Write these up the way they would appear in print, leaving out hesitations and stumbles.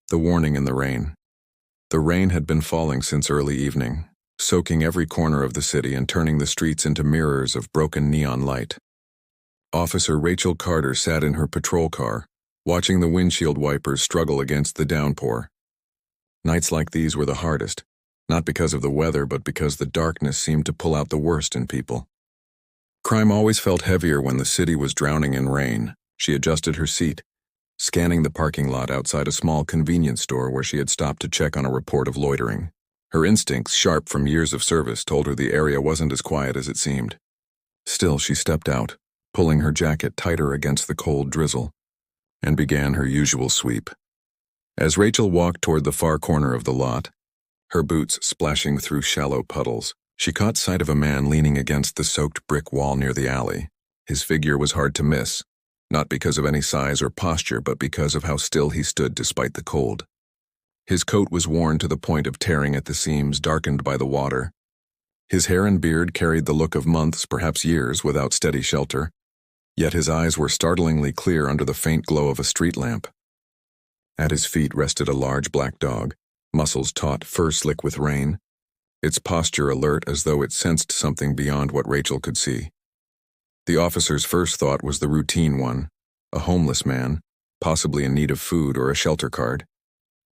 The warning in the rain. The rain had been falling since early evening, soaking every corner of the city and turning the streets into mirrors of broken neon light. Officer Rachel Carter sat in her patrol car, watching the windshield wipers struggle against the downpour. Nights like these were the hardest, not because of the weather but because the darkness seemed to pull out the worst in people. Crime always felt heavier when the city was drowning in rain. She adjusted her seat, scanning the parking lot outside a small convenience store where she had stopped to check on a report of loitering. Her instincts, sharp from years of service, told her the area wasn't as quiet as it seemed. Still, she stepped out, pulling her jacket tighter against the cold drizzle, and began her usual sweep. As Rachel walked toward the far corner of the lot, her boots splashing through shallow puddles, she caught sight of a man leaning against the soaked brick wall near the alley. His figure was hard to miss, not because of any size or posture, but because of how still he stood despite the cold. His coat was worn to the point of tearing at the seams, darkened by the water. His hair and beard carried the look of months, perhaps years, without steady shelter, yet his eyes were startlingly clear under the faint glow of a street lamp. At his feet rested a large black dog, muscles taut, fur slick with rain, its posture alert as though it sensed something beyond what Rachel could see. The officer's first thought was the routine one, a homeless man, possibly in need of food or a shelter card.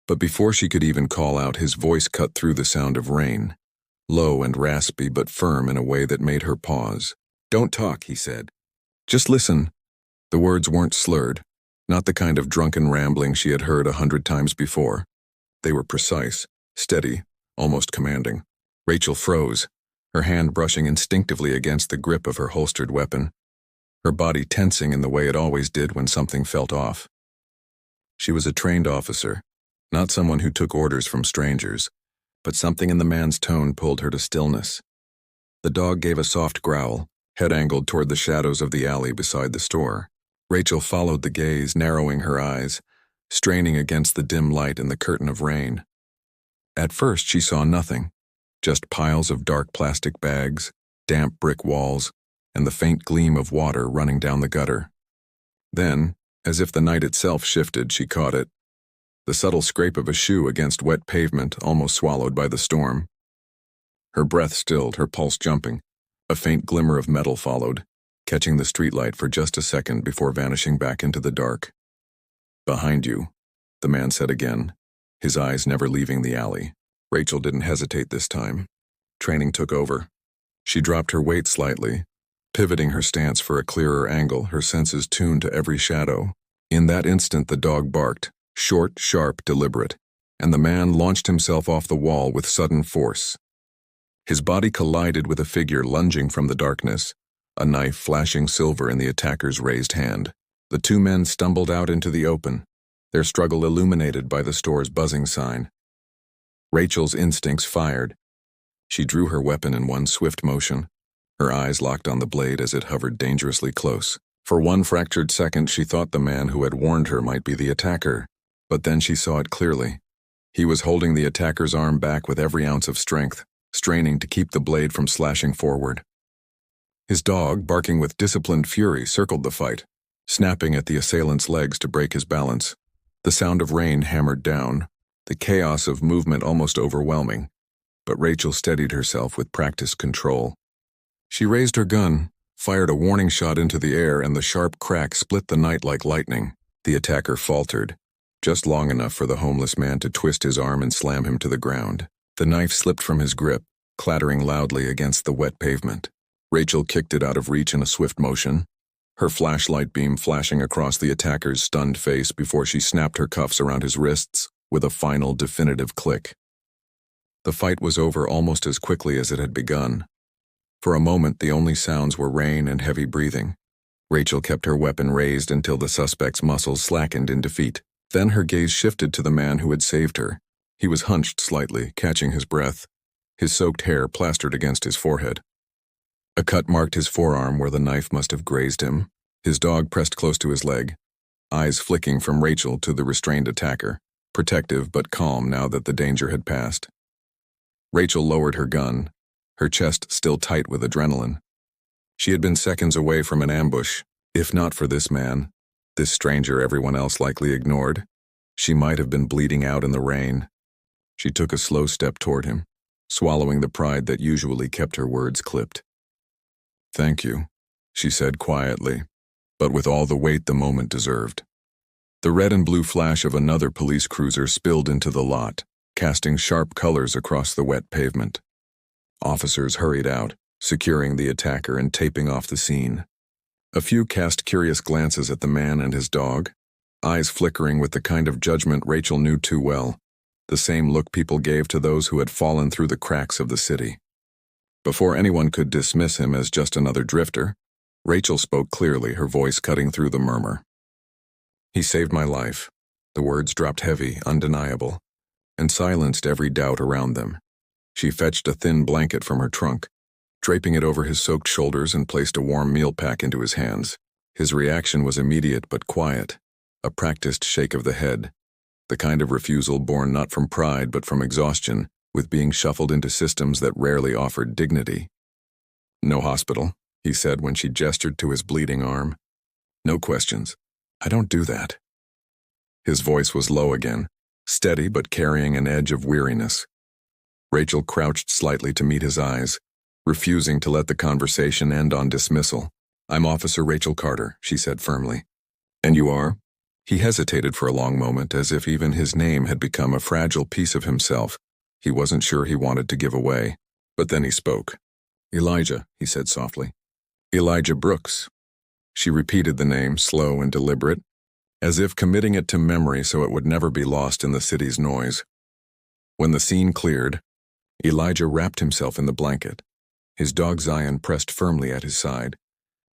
But before she could even call out, his voice cut through the sound of rain, low and raspy but firm in a way that made her pause. "Don't talk," he said. "Just listen." The words weren't slurred, not the kind of drunken rambling she had heard 100 times before. They were precise, steady, almost commanding. Rachel froze, her hand brushing instinctively against the grip of her holstered weapon, her body tensing in the way it always did when something felt off. She was a trained officer, not someone who took orders from strangers, but something in the man's tone pulled her to stillness. The dog gave a soft growl, head angled toward the shadows of the alley beside the store. Rachel followed the gaze, narrowing her eyes, straining against the dim light and the curtain of rain. At first she saw nothing, just piles of dark plastic bags, damp brick walls, and the faint gleam of water running down the gutter. Then, as if the night itself shifted, she caught it. The subtle scrape of a shoe against wet pavement, almost swallowed by the storm. Her breath stilled, her pulse jumping. A faint glimmer of metal followed, catching the streetlight for just a second before vanishing back into the dark. "Behind you," the man said again, his eyes never leaving the alley. Rachel didn't hesitate this time. Training took over. She dropped her weight slightly, pivoting her stance for a clearer angle, her senses tuned to every shadow. In that instant the dog barked, short, sharp, deliberate, and the man launched himself off the wall with sudden force. His body collided with a figure lunging from the darkness, a knife flashing silver in the attacker's raised hand. The two men stumbled out into the open, their struggle illuminated by the store's buzzing sign. Rachel's instincts fired. She drew her weapon in one swift motion, her eyes locked on the blade as it hovered dangerously close. For one fractured second she thought the man who had warned her might be the attacker, but then she saw it clearly. He was holding the attacker's arm back with every ounce of strength, straining to keep the blade from slashing forward. His dog, barking with disciplined fury, circled the fight, snapping at the assailant's legs to break his balance. The sound of rain hammered down, the chaos of movement almost overwhelming, but Rachel steadied herself with practiced control. She raised her gun, fired a warning shot into the air, and the sharp crack split the night like lightning. The attacker faltered, just long enough for the homeless man to twist his arm and slam him to the ground. The knife slipped from his grip, clattering loudly against the wet pavement. Rachel kicked it out of reach in a swift motion, her flashlight beam flashing across the attacker's stunned face before she snapped her cuffs around his wrists with a final, definitive click. The fight was over almost as quickly as it had begun. For a moment, the only sounds were rain and heavy breathing. Rachel kept her weapon raised until the suspect's muscles slackened in defeat. Then her gaze shifted to the man who had saved her. He was hunched slightly, catching his breath, his soaked hair plastered against his forehead. A cut marked his forearm where the knife must have grazed him. His dog pressed close to his leg, eyes flicking from Rachel to the restrained attacker, protective but calm now that the danger had passed. Rachel lowered her gun, her chest still tight with adrenaline. She had been seconds away from an ambush, if not for this man, this stranger everyone else likely ignored. She might have been bleeding out in the rain. She took a slow step toward him, swallowing the pride that usually kept her words clipped. "Thank you," she said quietly, but with all the weight the moment deserved. The red and blue flash of another police cruiser spilled into the lot, casting sharp colors across the wet pavement. Officers hurried out, securing the attacker and taping off the scene. A few cast curious glances at the man and his dog, eyes flickering with the kind of judgment Rachel knew too well, the same look people gave to those who had fallen through the cracks of the city. Before anyone could dismiss him as just another drifter, Rachel spoke clearly, her voice cutting through the murmur. "He saved my life." The words dropped heavy, undeniable, and silenced every doubt around them. She fetched a thin blanket from her trunk, draping it over his soaked shoulders, and placed a warm meal pack into his hands. His reaction was immediate but quiet, a practiced shake of the head, the kind of refusal born not from pride but from exhaustion, with being shuffled into systems that rarely offered dignity. "No hospital," he said when she gestured to his bleeding arm. "No questions. I don't do that." His voice was low again, steady but carrying an edge of weariness. Rachel crouched slightly to meet his eyes, refusing to let the conversation end on dismissal. "I'm Officer Rachel Carter," she said firmly. "And you are?" He hesitated for a long moment, as if even his name had become a fragile piece of himself he wasn't sure he wanted to give away. But then he spoke. "Elijah," he said softly. "Elijah Brooks." She repeated the name, slow and deliberate, as if committing it to memory so it would never be lost in the city's noise. When the scene cleared, Elijah wrapped himself in the blanket, his dog Zion pressed firmly at his side,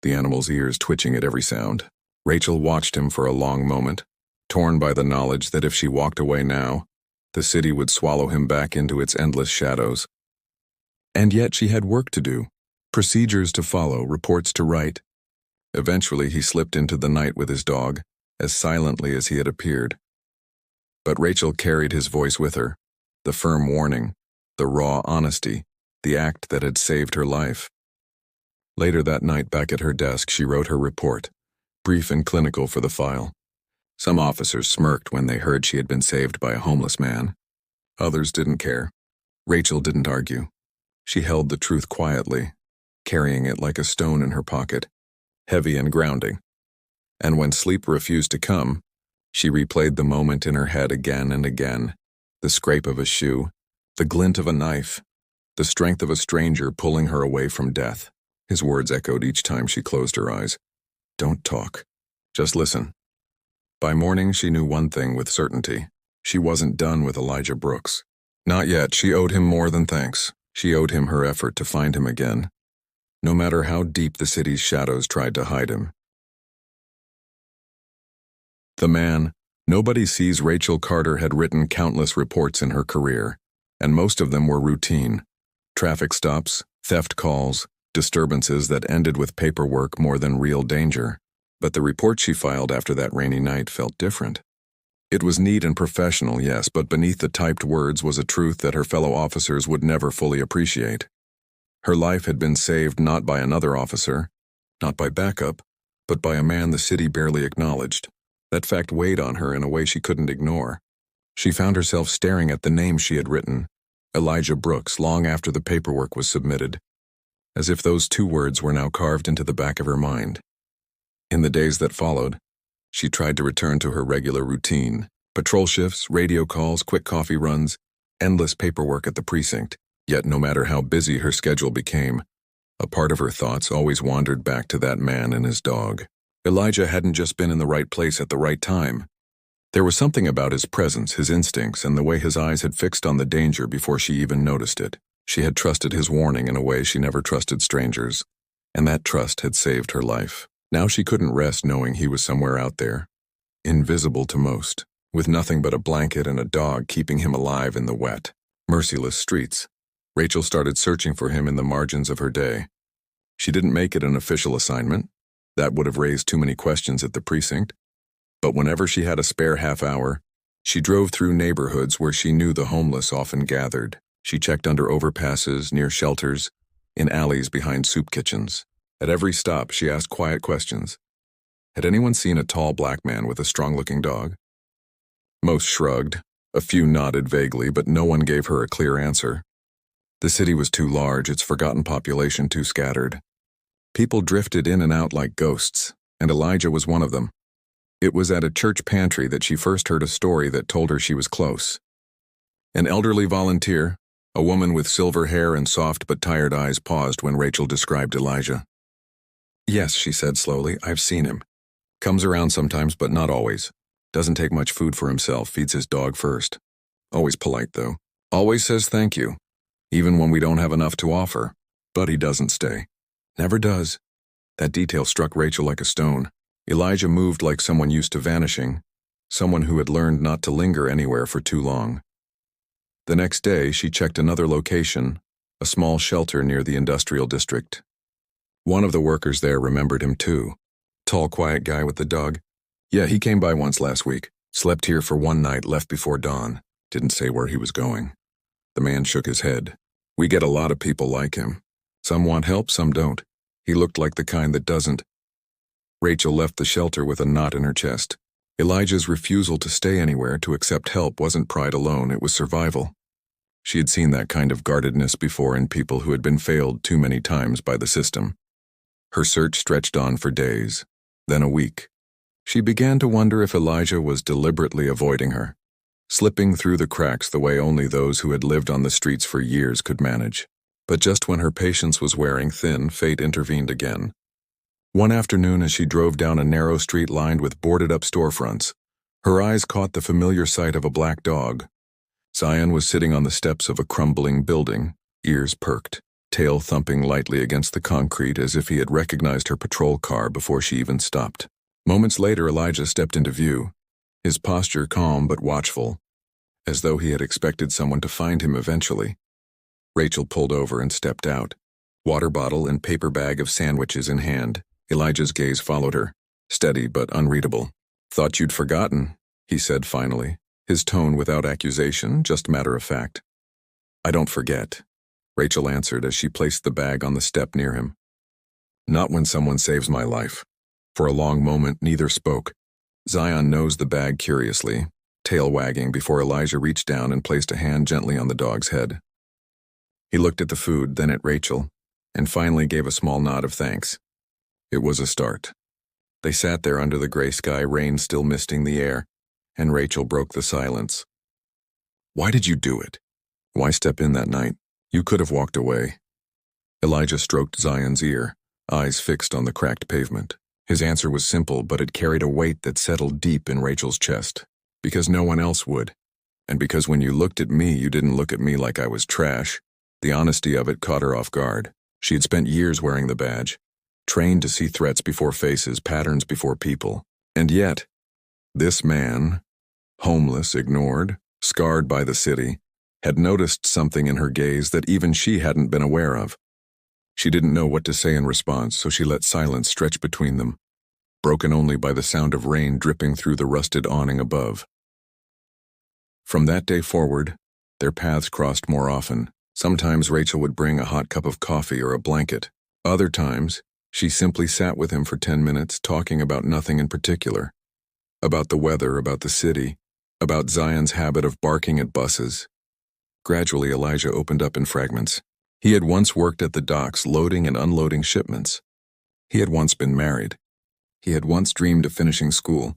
the animal's ears twitching at every sound. Rachel watched him for a long moment, torn by the knowledge that if she walked away now, the city would swallow him back into its endless shadows. And yet she had work to do, procedures to follow, reports to write. Eventually he slipped into the night with his dog, as silently as he had appeared. But Rachel carried his voice with her, the firm warning, the raw honesty, the act that had saved her life. Later that night, back at her desk, she wrote her report, brief and clinical for the file. Some officers smirked when they heard she had been saved by a homeless man. Others didn't care. Rachel didn't argue. She held the truth quietly, carrying it like a stone in her pocket, heavy and grounding. And when sleep refused to come, she replayed the moment in her head again and again, the scrape of a shoe, the glint of a knife, the strength of a stranger pulling her away from death. His words echoed each time she closed her eyes. "Don't talk. Just listen." By morning, she knew one thing with certainty. She wasn't done with Elijah Brooks. Not yet. She owed him more than thanks. She owed him her effort to find him again, no matter how deep the city's shadows tried to hide him. The man, Nobody Sees Rachel Carter, had written countless reports in her career, and most of them were routine. Traffic stops, theft calls, disturbances that ended with paperwork more than real danger. But the report she filed after that rainy night felt different. It was neat and professional, yes, but beneath the typed words was a truth that her fellow officers would never fully appreciate. Her life had been saved not by another officer, not by backup, but by a man the city barely acknowledged. That fact weighed on her in a way she couldn't ignore. She found herself staring at the name she had written, Elijah Brooks, long after the paperwork was submitted, as if those two words were now carved into the back of her mind. In the days that followed, she tried to return to her regular routine, patrol shifts, radio calls, quick coffee runs, endless paperwork at the precinct. Yet no matter how busy her schedule became, a part of her thoughts always wandered back to that man and his dog. Elijah hadn't just been in the right place at the right time. There was something about his presence, his instincts, and the way his eyes had fixed on the danger before she even noticed it. She had trusted his warning in a way she never trusted strangers, and that trust had saved her life. Now she couldn't rest knowing he was somewhere out there, invisible to most, with nothing but a blanket and a dog keeping him alive in the wet, merciless streets. Rachel started searching for him in the margins of her day. She didn't make it an official assignment. That would have raised too many questions at the precinct. But whenever she had a spare half hour, she drove through neighborhoods where she knew the homeless often gathered. She checked under overpasses, near shelters, in alleys behind soup kitchens. At every stop, she asked quiet questions. Had anyone seen a tall black man with a strong-looking dog? Most shrugged, a few nodded vaguely, but no one gave her a clear answer. The city was too large, its forgotten population too scattered. People drifted in and out like ghosts, and Elijah was one of them. It was at a church pantry that she first heard a story that told her she was close. An elderly volunteer, a woman with silver hair and soft but tired eyes, paused when Rachel described Elijah. "Yes," she said slowly, "I've seen him. Comes around sometimes, but not always. Doesn't take much food for himself, feeds his dog first. Always polite, though. Always says thank you, even when we don't have enough to offer. But he doesn't stay. Never does." That detail struck Rachel like a stone. Elijah moved like someone used to vanishing, someone who had learned not to linger anywhere for too long. The next day, she checked another location, a small shelter near the industrial district. One of the workers there remembered him too. Tall, quiet guy with the dog. "Yeah, he came by once last week. Slept here for one night, left before dawn. Didn't say where he was going." The man shook his head. "We get a lot of people like him. Some want help, some don't. He looked like the kind that doesn't." Rachel left the shelter with a knot in her chest. Elijah's refusal to stay anywhere, to accept help, wasn't pride alone, it was survival. She had seen that kind of guardedness before in people who had been failed too many times by the system. Her search stretched on for days, then a week. She began to wonder if Elijah was deliberately avoiding her, slipping through the cracks the way only those who had lived on the streets for years could manage. But just when her patience was wearing thin, fate intervened again. One afternoon, as she drove down a narrow street lined with boarded-up storefronts, her eyes caught the familiar sight of a black dog. Zion was sitting on the steps of a crumbling building, ears perked, tail thumping lightly against the concrete as if he had recognized her patrol car before she even stopped. Moments later, Elijah stepped into view, his posture calm but watchful, as though he had expected someone to find him eventually. Rachel pulled over and stepped out, water bottle and paper bag of sandwiches in hand. Elijah's gaze followed her, steady but unreadable. "Thought you'd forgotten," he said finally, his tone without accusation, just matter of fact. "I don't forget," Rachel answered as she placed the bag on the step near him. "Not when someone saves my life." For a long moment, neither spoke. Zion nosed the bag curiously, tail wagging before Elijah reached down and placed a hand gently on the dog's head. He looked at the food, then at Rachel, and finally gave a small nod of thanks. It was a start. They sat there under the gray sky, rain still misting the air, and Rachel broke the silence. "Why did you do it? Why step in that night? You could have walked away." Elijah stroked Zion's ear, eyes fixed on the cracked pavement. His answer was simple, but it carried a weight that settled deep in Rachel's chest. "Because no one else would. And because when you looked at me, you didn't look at me like I was trash." The honesty of it caught her off guard. She had spent years wearing the badge, trained to see threats before faces, patterns before people. And yet, this man, homeless, ignored, scarred by the city, had noticed something in her gaze that even she hadn't been aware of. She didn't know what to say in response, so she let silence stretch between them, broken only by the sound of rain dripping through the rusted awning above. From that day forward, their paths crossed more often. Sometimes Rachel would bring a hot cup of coffee or a blanket. Other times, she simply sat with him for 10 minutes, talking about nothing in particular. About the weather, about the city, about Zion's habit of barking at buses. Gradually, Elijah opened up in fragments. He had once worked at the docks, loading and unloading shipments. He had once been married. He had once dreamed of finishing school.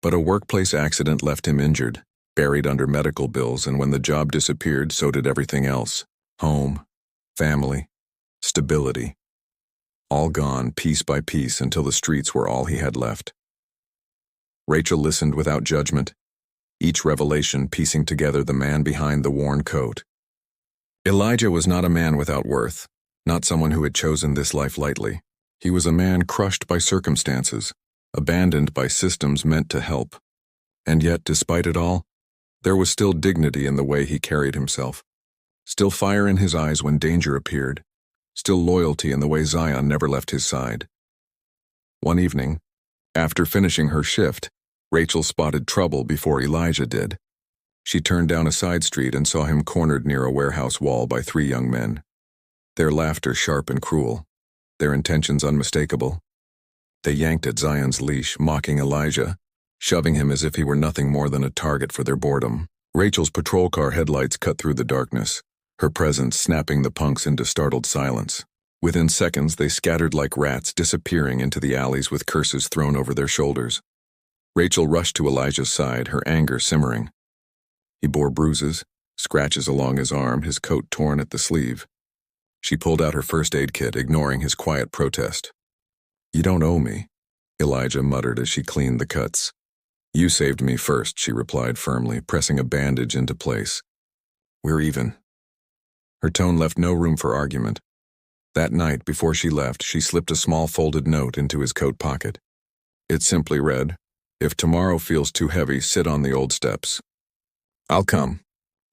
But a workplace accident left him injured, buried under medical bills, and when the job disappeared, so did everything else. Home, family, stability. All gone, piece by piece, until the streets were all he had left. Rachel listened without judgment, each revelation piecing together the man behind the worn coat. Elijah was not a man without worth, not someone who had chosen this life lightly. He was a man crushed by circumstances, abandoned by systems meant to help. And yet, despite it all, there was still dignity in the way he carried himself, still fire in his eyes when danger appeared, still loyalty in the way Zion never left his side. One evening, after finishing her shift, Rachel spotted trouble before Elijah did. She turned down a side street and saw him cornered near a warehouse wall by 3 young men. Their laughter sharp and cruel, their intentions unmistakable. They yanked at Zion's leash, mocking Elijah, shoving him as if he were nothing more than a target for their boredom. Rachel's patrol car headlights cut through the darkness, her presence snapping the punks into startled silence. Within seconds, they scattered like rats, disappearing into the alleys with curses thrown over their shoulders. Rachel rushed to Elijah's side, her anger simmering. He bore bruises, scratches along his arm, his coat torn at the sleeve. She pulled out her first aid kit, ignoring his quiet protest. "You don't owe me," Elijah muttered as she cleaned the cuts. "You saved me first," she replied firmly, pressing a bandage into place. "We're even." Her tone left no room for argument. That night, before she left, she slipped a small folded note into his coat pocket. It simply read, "If tomorrow feels too heavy, sit on the old steps." "I'll come."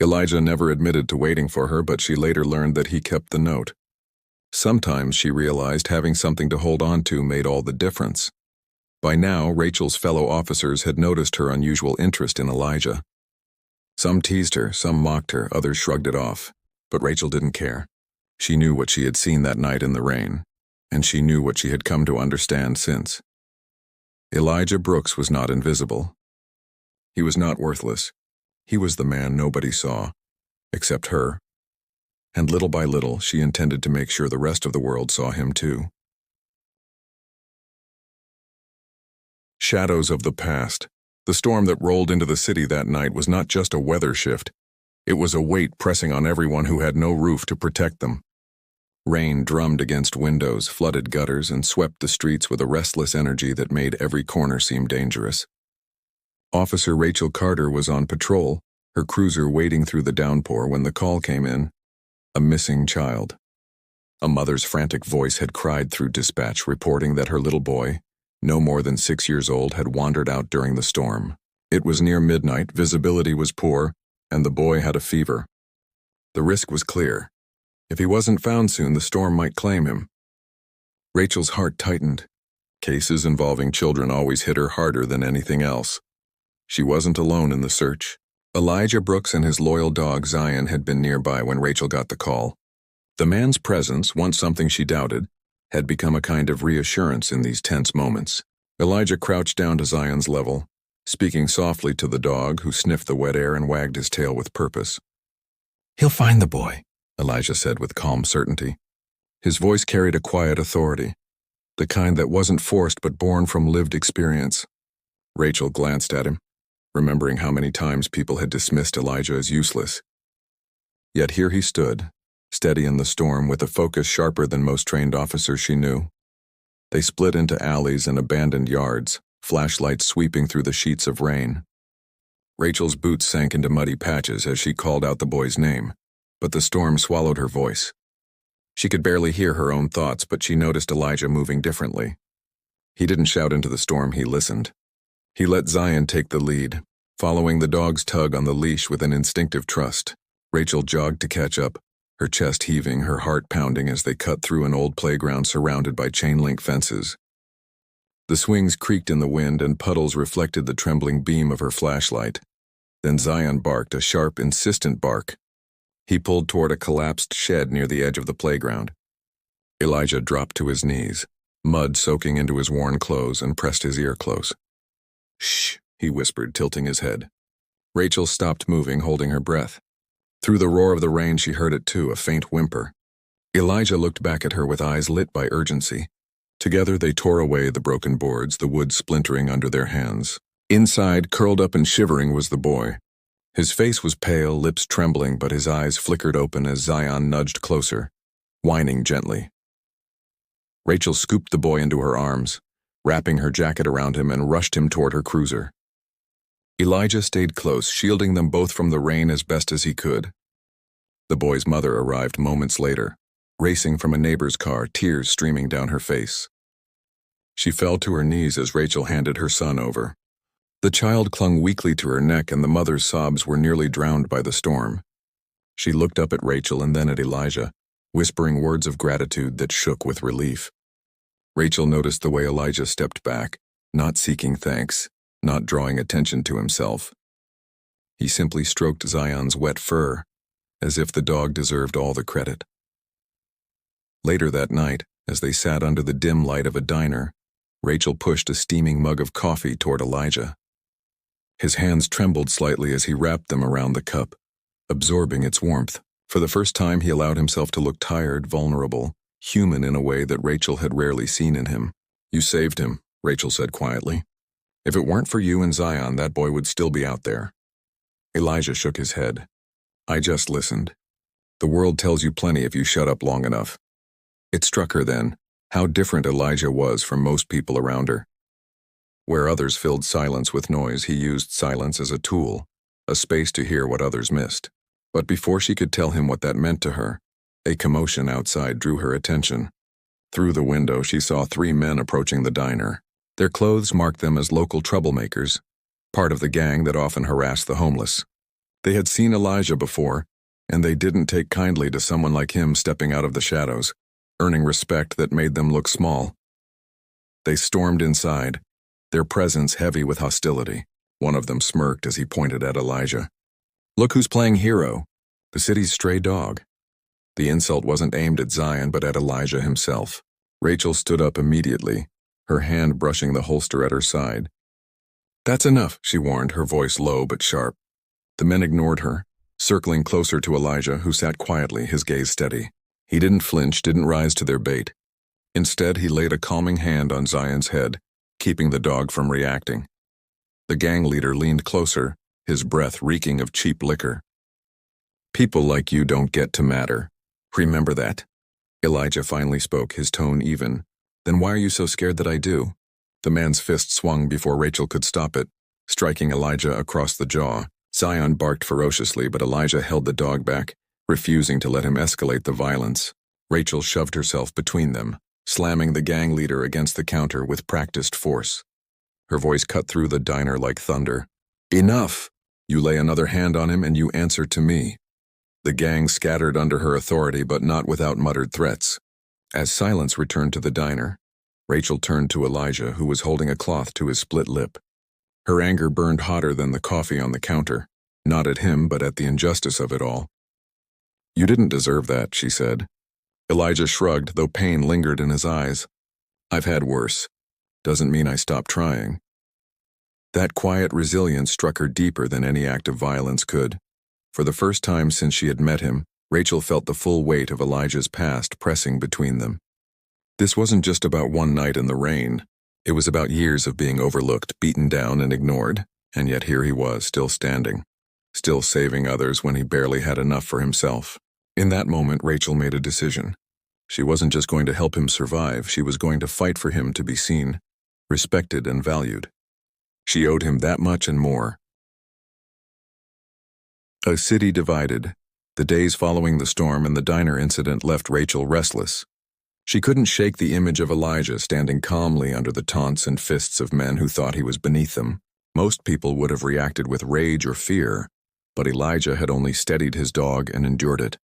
Elijah never admitted to waiting for her, but she later learned that he kept the note. Sometimes she realized having something to hold on to made all the difference. By now, Rachel's fellow officers had noticed her unusual interest in Elijah. Some teased her, some mocked her, others shrugged it off. But Rachel didn't care. She knew what she had seen that night in the rain, and she knew what she had come to understand since. Elijah Brooks was not invisible. He was not worthless. He was the man nobody saw, except her. And little by little, she intended to make sure the rest of the world saw him too. Shadows of the past. The storm that rolled into the city that night was not just a weather shift. It was a weight pressing on everyone who had no roof to protect them. Rain drummed against windows, flooded gutters, and swept the streets with a restless energy that made every corner seem dangerous. Officer Rachel Carter was on patrol, her cruiser wading through the downpour when the call came in. A missing child. A mother's frantic voice had cried through dispatch, reporting that her little boy, no more than 6 years old, had wandered out during the storm. It was near midnight, visibility was poor, and the boy had a fever. The risk was clear. If he wasn't found soon, the storm might claim him. Rachel's heart tightened. Cases involving children always hit her harder than anything else. She wasn't alone in the search. Elijah Brooks and his loyal dog Zion had been nearby when Rachel got the call. The man's presence, once something she doubted, had become a kind of reassurance in these tense moments. Elijah crouched down to Zion's level, speaking softly to the dog, who sniffed the wet air and wagged his tail with purpose. "He'll find the boy," Elijah said with calm certainty. His voice carried a quiet authority, the kind that wasn't forced but born from lived experience. Rachel glanced at him, remembering how many times people had dismissed Elijah as useless. Yet here he stood, steady in the storm, with a focus sharper than most trained officers she knew. They split into alleys and abandoned yards, flashlights sweeping through the sheets of rain. Rachel's boots sank into muddy patches as she called out the boy's name, but the storm swallowed her voice. She could barely hear her own thoughts, but she noticed Elijah moving differently. He didn't shout into the storm, he listened. He let Zion take the lead, following the dog's tug on the leash with an instinctive trust. Rachel jogged to catch up, her chest heaving, her heart pounding as they cut through an old playground surrounded by chain-link fences. The swings creaked in the wind and puddles reflected the trembling beam of her flashlight. Then Zion barked, a sharp, insistent bark. He pulled toward a collapsed shed near the edge of the playground. Elijah dropped to his knees, mud soaking into his worn clothes, and pressed his ear close. "Shh," he whispered, tilting his head. Rachel stopped moving, holding her breath. Through the roar of the rain she heard it too, a faint whimper. Elijah looked back at her with eyes lit by urgency. Together they tore away the broken boards, the wood splintering under their hands. Inside, curled up and shivering, was the boy. His face was pale, lips trembling, but his eyes flickered open as Zion nudged closer, whining gently. Rachel scooped the boy into her arms, wrapping her jacket around him, and rushed him toward her cruiser. Elijah stayed close, shielding them both from the rain as best as he could. The boy's mother arrived moments later, racing from a neighbor's car, tears streaming down her face. She fell to her knees as Rachel handed her son over. The child clung weakly to her neck, and the mother's sobs were nearly drowned by the storm. She looked up at Rachel and then at Elijah, whispering words of gratitude that shook with relief. Rachel noticed the way Elijah stepped back, not seeking thanks, not drawing attention to himself. He simply stroked Zion's wet fur, as if the dog deserved all the credit. Later that night, as they sat under the dim light of a diner, Rachel pushed a steaming mug of coffee toward Elijah. His hands trembled slightly as he wrapped them around the cup, absorbing its warmth. For the first time, he allowed himself to look tired, vulnerable, human in a way that Rachel had rarely seen in him. "You saved him," Rachel said quietly. "If it weren't for you and Zion, that boy would still be out there." Elijah shook his head. "I just listened. The world tells you plenty if you shut up long enough." It struck her then, how different Elijah was from most people around her. Where others filled silence with noise, he used silence as a tool, a space to hear what others missed. But before she could tell him what that meant to her, a commotion outside drew her attention. Through the window, she saw 3 men approaching the diner. Their clothes marked them as local troublemakers, part of the gang that often harassed the homeless. They had seen Elijah before, and they didn't take kindly to someone like him stepping out of the shadows, earning respect that made them look small. They stormed inside, their presence heavy with hostility. One of them smirked as he pointed at Elijah. "Look who's playing hero, the city's stray dog." The insult wasn't aimed at Zion, but at Elijah himself. Rachel stood up immediately, her hand brushing the holster at her side. "That's enough," she warned, her voice low but sharp. The men ignored her, circling closer to Elijah, who sat quietly, his gaze steady. He didn't flinch, didn't rise to their bait. Instead, he laid a calming hand on Zion's head, keeping the dog from reacting. The gang leader leaned closer, his breath reeking of cheap liquor. "People like you don't get to matter. Remember that?" Elijah finally spoke, his tone even. "Then why are you so scared that I do?" The man's fist swung before Rachel could stop it, striking Elijah across the jaw. Zion barked ferociously, but Elijah held the dog back, refusing to let him escalate the violence. Rachel shoved herself between them, slamming the gang leader against the counter with practiced force. Her voice cut through the diner like thunder. "Enough! You lay another hand on him and you answer to me." The gang scattered under her authority, but not without muttered threats. As silence returned to the diner, Rachel turned to Elijah, who was holding a cloth to his split lip. Her anger burned hotter than the coffee on the counter, not at him but at the injustice of it all. "You didn't deserve that," she said. Elijah shrugged, though pain lingered in his eyes. "I've had worse. Doesn't mean I stopped trying." That quiet resilience struck her deeper than any act of violence could. For the first time since she had met him, Rachel felt the full weight of Elijah's past pressing between them. This wasn't just about one night in the rain. It was about years of being overlooked, beaten down, and ignored, and yet here he was, still standing, still saving others when he barely had enough for himself. In that moment, Rachel made a decision. She wasn't just going to help him survive, she was going to fight for him to be seen, respected, and valued. She owed him that much and more. A city divided. The days following the storm and the diner incident left Rachel restless. She couldn't shake the image of Elijah standing calmly under the taunts and fists of men who thought he was beneath them. Most people would have reacted with rage or fear, but Elijah had only steadied his dog and endured it.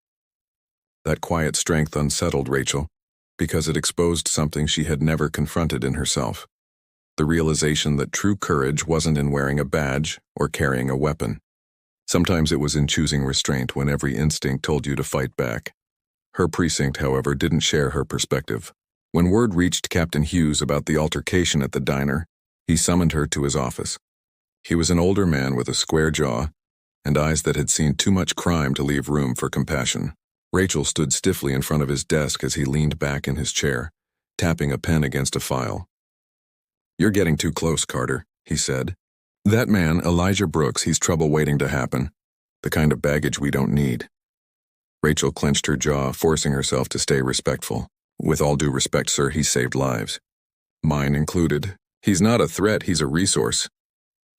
That quiet strength unsettled Rachel, because it exposed something she had never confronted in herself. The realization that true courage wasn't in wearing a badge or carrying a weapon. Sometimes it was in choosing restraint when every instinct told you to fight back. Her precinct, however, didn't share her perspective. When word reached Captain Hughes about the altercation at the diner, he summoned her to his office. He was an older man with a square jaw and eyes that had seen too much crime to leave room for compassion. Rachel stood stiffly in front of his desk as he leaned back in his chair, tapping a pen against a file. "You're getting too close, Carter," he said. "That man, Elijah Brooks, he's trouble waiting to happen. The kind of baggage we don't need." Rachel clenched her jaw, forcing herself to stay respectful. "With all due respect, sir, he saved lives. Mine included. He's not a threat, he's a resource."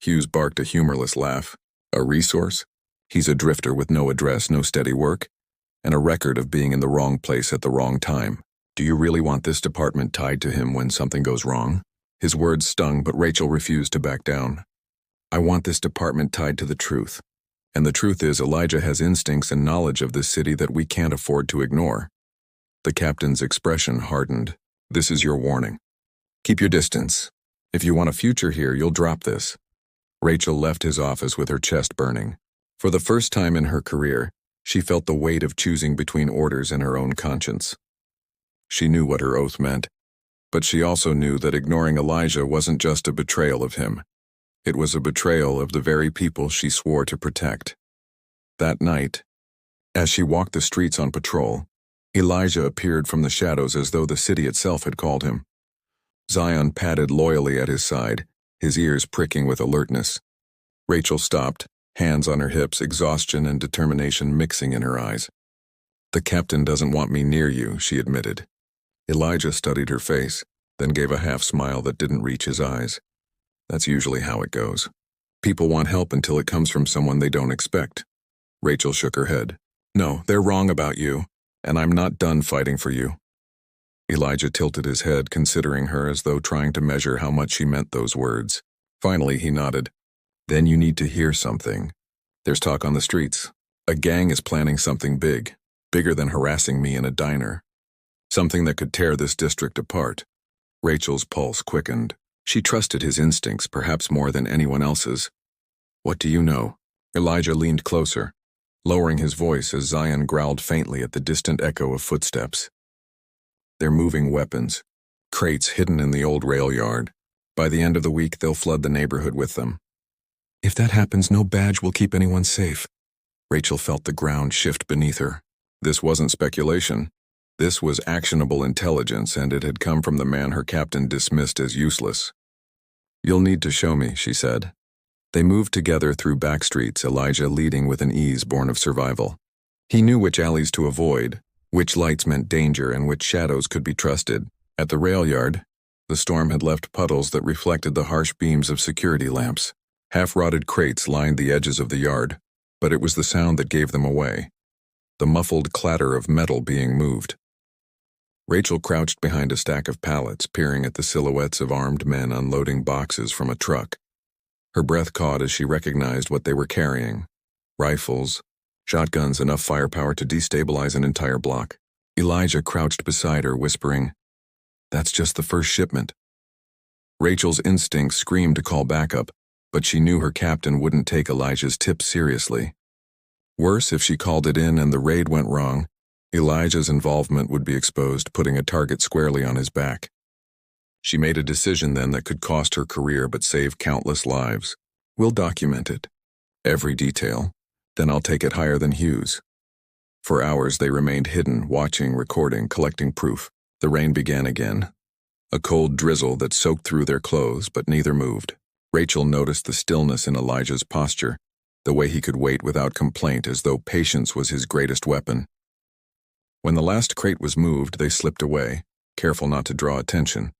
Hughes barked a humorless laugh. "A resource? He's a drifter with no address, no steady work, and a record of being in the wrong place at the wrong time. Do you really want this department tied to him when something goes wrong?" His words stung, but Rachel refused to back down. "I want this department tied to the truth. And the truth is, Elijah has instincts and knowledge of this city that we can't afford to ignore." The captain's expression hardened. "This is your warning. Keep your distance. If you want a future here, you'll drop this." Rachel left his office with her chest burning. For the first time in her career, she felt the weight of choosing between orders and her own conscience. She knew what her oath meant, but she also knew that ignoring Elijah wasn't just a betrayal of him. It was a betrayal of the very people she swore to protect. That night, as she walked the streets on patrol, Elijah appeared from the shadows as though the city itself had called him. Zion padded loyally at his side, his ears pricking with alertness. Rachel stopped, hands on her hips, exhaustion and determination mixing in her eyes. "The captain doesn't want me near you," she admitted. Elijah studied her face, then gave a half-smile that didn't reach his eyes. "That's usually how it goes. People want help until it comes from someone they don't expect." Rachel shook her head. "No, they're wrong about you, and I'm not done fighting for you." Elijah tilted his head, considering her as though trying to measure how much she meant those words. Finally, he nodded. "Then you need to hear something. There's talk on the streets. A gang is planning something big, bigger than harassing me in a diner. Something that could tear this district apart." Rachel's pulse quickened. She trusted his instincts perhaps more than anyone else's. "What do you know?" Elijah leaned closer, lowering his voice as Zion growled faintly at the distant echo of footsteps. "They're moving weapons, crates hidden in the old rail yard. By the end of the week, they'll flood the neighborhood with them." "If that happens, no badge will keep anyone safe." Rachel felt the ground shift beneath her. This wasn't speculation. This was actionable intelligence, and it had come from the man her captain dismissed as useless. "You'll need to show me," she said. They moved together through back streets, Elijah leading with an ease born of survival. He knew which alleys to avoid, which lights meant danger, and which shadows could be trusted. At the rail yard, the storm had left puddles that reflected the harsh beams of security lamps. Half-rotted crates lined the edges of the yard, but it was the sound that gave them away. The muffled clatter of metal being moved. Rachel crouched behind a stack of pallets, peering at the silhouettes of armed men unloading boxes from a truck. Her breath caught as she recognized what they were carrying. Rifles, shotguns, enough firepower to destabilize an entire block. Elijah crouched beside her, whispering, "That's just the first shipment." Rachel's instincts screamed to call backup, but she knew her captain wouldn't take Elijah's tips seriously. Worse, if she called it in and the raid went wrong, Elijah's involvement would be exposed, putting a target squarely on his back. She made a decision then that could cost her career but save countless lives. "We'll document it. Every detail. Then I'll take it higher than Hughes." For hours they remained hidden, watching, recording, collecting proof. The rain began again. A cold drizzle that soaked through their clothes, but neither moved. Rachel noticed the stillness in Elijah's posture, the way he could wait without complaint as though patience was his greatest weapon. When the last crate was moved, they slipped away, careful not to draw attention.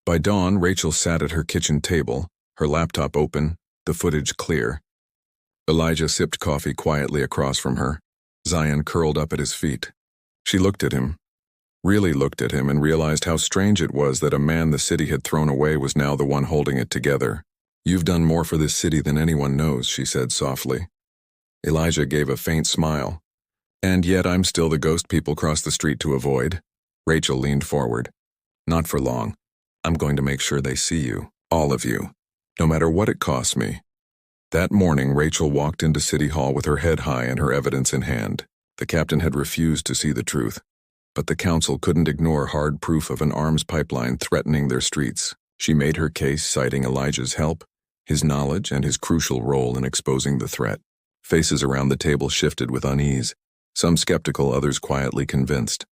By dawn, Rachel sat at her kitchen table, her laptop open, the footage clear. Elijah sipped coffee quietly across from her. Zion curled up at his feet. She looked at him, really looked at him, and realized how strange it was that a man the city had thrown away was now the one holding it together. "You've done more for this city than anyone knows," she said softly. Elijah gave a faint smile. "And yet I'm still the ghost people cross the street to avoid." Rachel leaned forward. "Not for long. I'm going to make sure they see you, all of you, no matter what it costs me." That morning, Rachel walked into City Hall with her head high and her evidence in hand. The captain had refused to see the truth, but the council couldn't ignore hard proof of an arms pipeline threatening their streets. She made her case, citing Elijah's help, his knowledge, and his crucial role in exposing the threat. Faces around the table shifted with unease, some skeptical, others quietly convinced.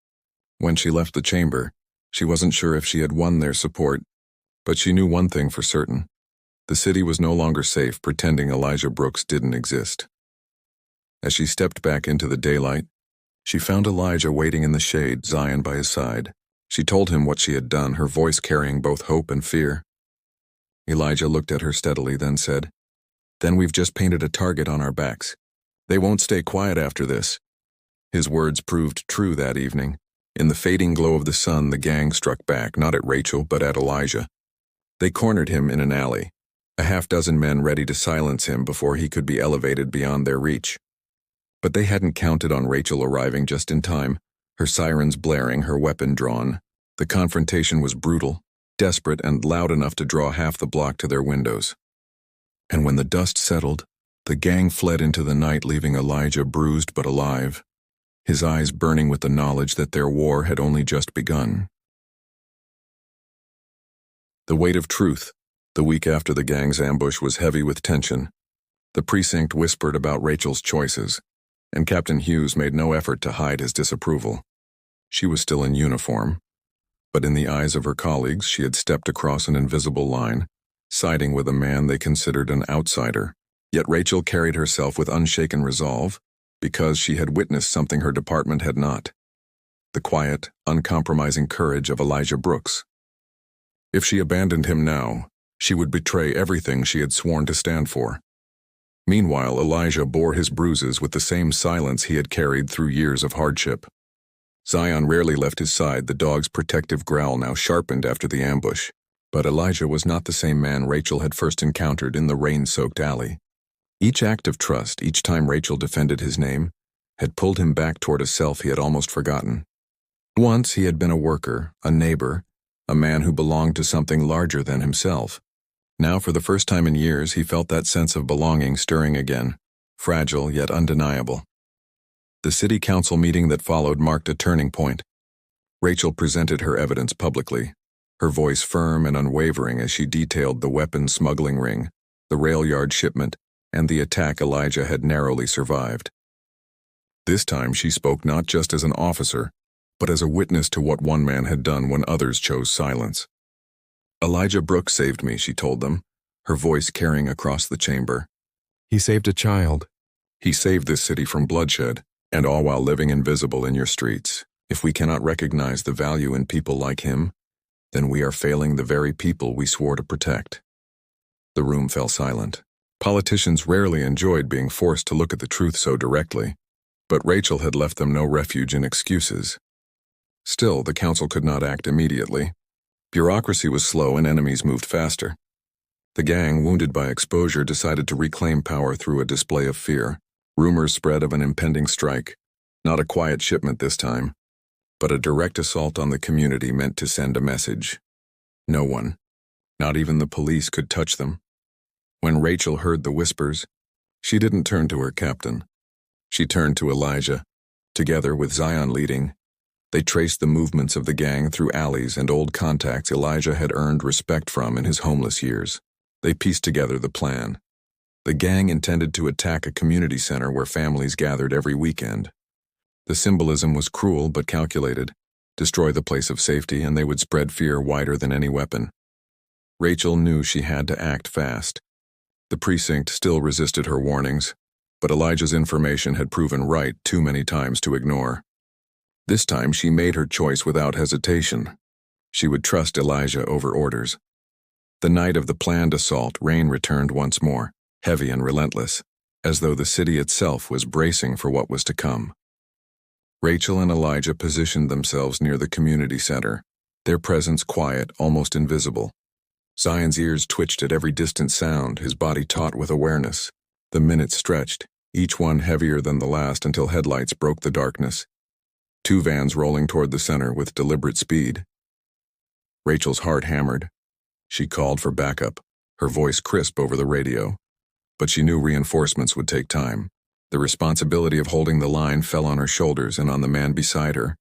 When she left the chamber, she wasn't sure if she had won their support, but she knew one thing for certain. The city was no longer safe pretending Elijah Brooks didn't exist. As she stepped back into the daylight, she found Elijah waiting in the shade, Zion by his side. She told him what she had done, her voice carrying both hope and fear. Elijah looked at her steadily, then said, "Then we've just painted a target on our backs. They won't stay quiet after this." His words proved true that evening. In the fading glow of the sun, the gang struck back, not at Rachel, but at Elijah. They cornered him in an alley, a half-dozen men ready to silence him before he could be elevated beyond their reach. But they hadn't counted on Rachel arriving just in time, her sirens blaring, her weapon drawn. The confrontation was brutal, desperate, and loud enough to draw half the block to their windows. And when the dust settled, the gang fled into the night, leaving Elijah bruised but alive, his eyes burning with the knowledge that their war had only just begun. The weight of truth, The week after the gang's ambush was heavy with tension. The precinct whispered about Rachel's choices, and Captain Hughes made no effort to hide his disapproval. She was still in uniform, but in the eyes of her colleagues she had stepped across an invisible line, siding with a man they considered an outsider. Yet Rachel carried herself with unshaken resolve, because she had witnessed something her department had not: the quiet, uncompromising courage of Elijah Brooks. If she abandoned him now, she would betray everything she had sworn to stand for. Meanwhile, Elijah bore his bruises with the same silence he had carried through years of hardship. Zion rarely left his side, the dog's protective growl now sharpened after the ambush. But Elijah was not the same man Rachel had first encountered in the rain-soaked alley. Each act of trust, each time Rachel defended his name, had pulled him back toward a self he had almost forgotten. Once he had been a worker, a neighbor, a man who belonged to something larger than himself. Now, for the first time in years, he felt that sense of belonging stirring again, fragile yet undeniable. The city council meeting that followed marked a turning point. Rachel presented her evidence publicly, her voice firm and unwavering as she detailed the weapons smuggling ring, the rail yard shipment, and the attack Elijah had narrowly survived. This time she spoke not just as an officer, but as a witness to what one man had done when others chose silence. "Elijah Brooks saved me," she told them, her voice carrying across the chamber. "He saved a child. He saved this city from bloodshed, and all while living invisible in your streets. If we cannot recognize the value in people like him, then we are failing the very people we swore to protect." The room fell silent. Politicians rarely enjoyed being forced to look at the truth so directly, but Rachel had left them no refuge in excuses. Still, the council could not act immediately. Bureaucracy was slow and enemies moved faster. The gang, wounded by exposure, decided to reclaim power through a display of fear. Rumors spread of an impending strike, not a quiet shipment this time, but a direct assault on the community meant to send a message. No one, not even the police, could touch them. When Rachel heard the whispers, she didn't turn to her captain. She turned to Elijah. Together, with Zion leading, they traced the movements of the gang through alleys and old contacts Elijah had earned respect from in his homeless years. They pieced together the plan. The gang intended to attack a community center where families gathered every weekend. The symbolism was cruel but calculated: destroy the place of safety and they would spread fear wider than any weapon. Rachel knew she had to act fast. The precinct still resisted her warnings, but Elijah's information had proven right too many times to ignore. This time she made her choice without hesitation. She would trust Elijah over orders. The night of the planned assault, rain returned once more, heavy and relentless, as though the city itself was bracing for what was to come. Rachel and Elijah positioned themselves near the community center, their presence quiet, almost invisible. Zion's ears twitched at every distant sound, his body taut with awareness. The minutes stretched, each one heavier than the last, until headlights broke the darkness. 2 vans rolling toward the center with deliberate speed. Rachel's heart hammered. She called for backup, her voice crisp over the radio. But she knew reinforcements would take time. The responsibility of holding the line fell on her shoulders and on the man beside her,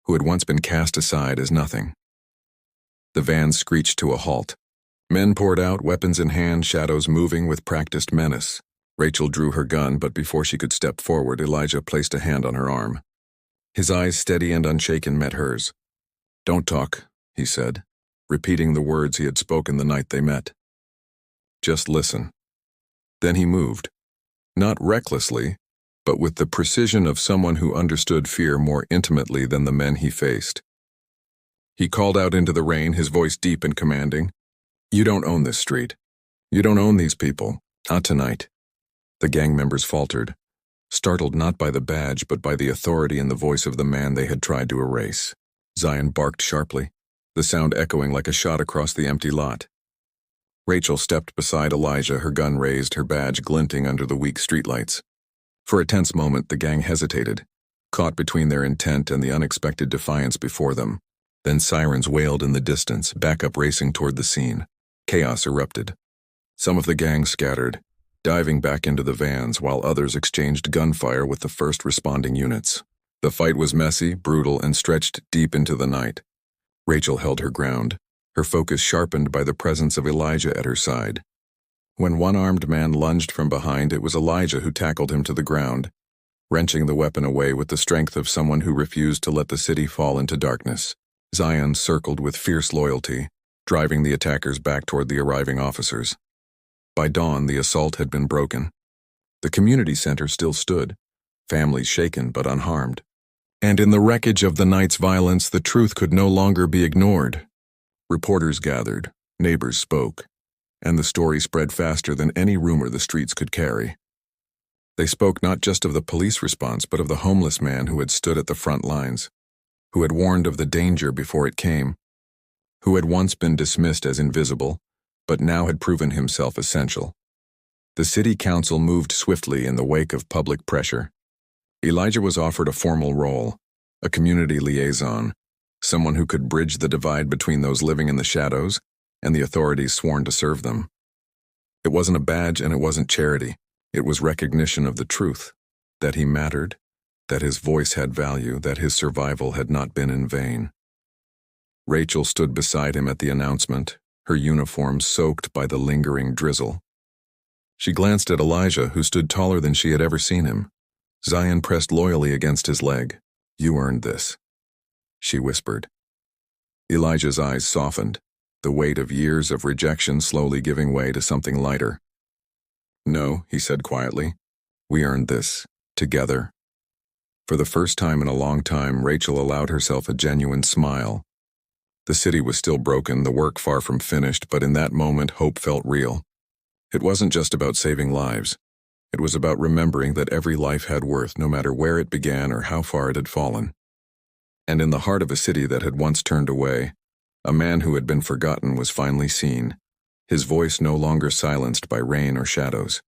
who had once been cast aside as nothing. The van screeched to a halt. Men poured out, weapons in hand, shadows moving with practiced menace. Rachel drew her gun, but before she could step forward, Elijah placed a hand on her arm. His eyes, steady and unshaken, met hers. "Don't talk," he said, repeating the words he had spoken the night they met. "Just listen." Then he moved, not recklessly, but with the precision of someone who understood fear more intimately than the men he faced. He called out into the rain, his voice deep and commanding. "You don't own this street. You don't own these people. Not tonight." The gang members faltered, startled not by the badge but by the authority in the voice of the man they had tried to erase. Zion barked sharply, the sound echoing like a shot across the empty lot. Rachel stepped beside Elijah, her gun raised, her badge glinting under the weak streetlights. For a tense moment, the gang hesitated, caught between their intent and the unexpected defiance before them. Then sirens wailed in the distance, backup racing toward the scene. Chaos erupted. Some of the gang scattered, diving back into the vans, while others exchanged gunfire with the first responding units. The fight was messy, brutal, and stretched deep into the night. Rachel held her ground, her focus sharpened by the presence of Elijah at her side. When one armed man lunged from behind, it was Elijah who tackled him to the ground, wrenching the weapon away with the strength of someone who refused to let the city fall into darkness. Zion circled with fierce loyalty, driving the attackers back toward the arriving officers. By dawn, the assault had been broken. The community center still stood, families shaken but unharmed. And in the wreckage of the night's violence, the truth could no longer be ignored. Reporters gathered, neighbors spoke, and the story spread faster than any rumor the streets could carry. They spoke not just of the police response, but of the homeless man who had stood at the front lines, who had warned of the danger before it came, who had once been dismissed as invisible, but now had proven himself essential. The city council moved swiftly in the wake of public pressure. Elijah was offered a formal role, a community liaison, someone who could bridge the divide between those living in the shadows and the authorities sworn to serve them. It wasn't a badge and it wasn't charity. It was recognition of the truth, that he mattered, that his voice had value, that his survival had not been in vain. Rachel stood beside him at the announcement, her uniform soaked by the lingering drizzle. She glanced at Elijah, who stood taller than she had ever seen him. Zion pressed loyally against his leg. "You earned this," she whispered. Elijah's eyes softened, the weight of years of rejection slowly giving way to something lighter. "No," he said quietly. "We earned this, together." For the first time in a long time, Rachel allowed herself a genuine smile. The city was still broken, the work far from finished, but in that moment, hope felt real. It wasn't just about saving lives. It was about remembering that every life had worth, no matter where it began or how far it had fallen. And in the heart of a city that had once turned away, a man who had been forgotten was finally seen, his voice no longer silenced by rain or shadows.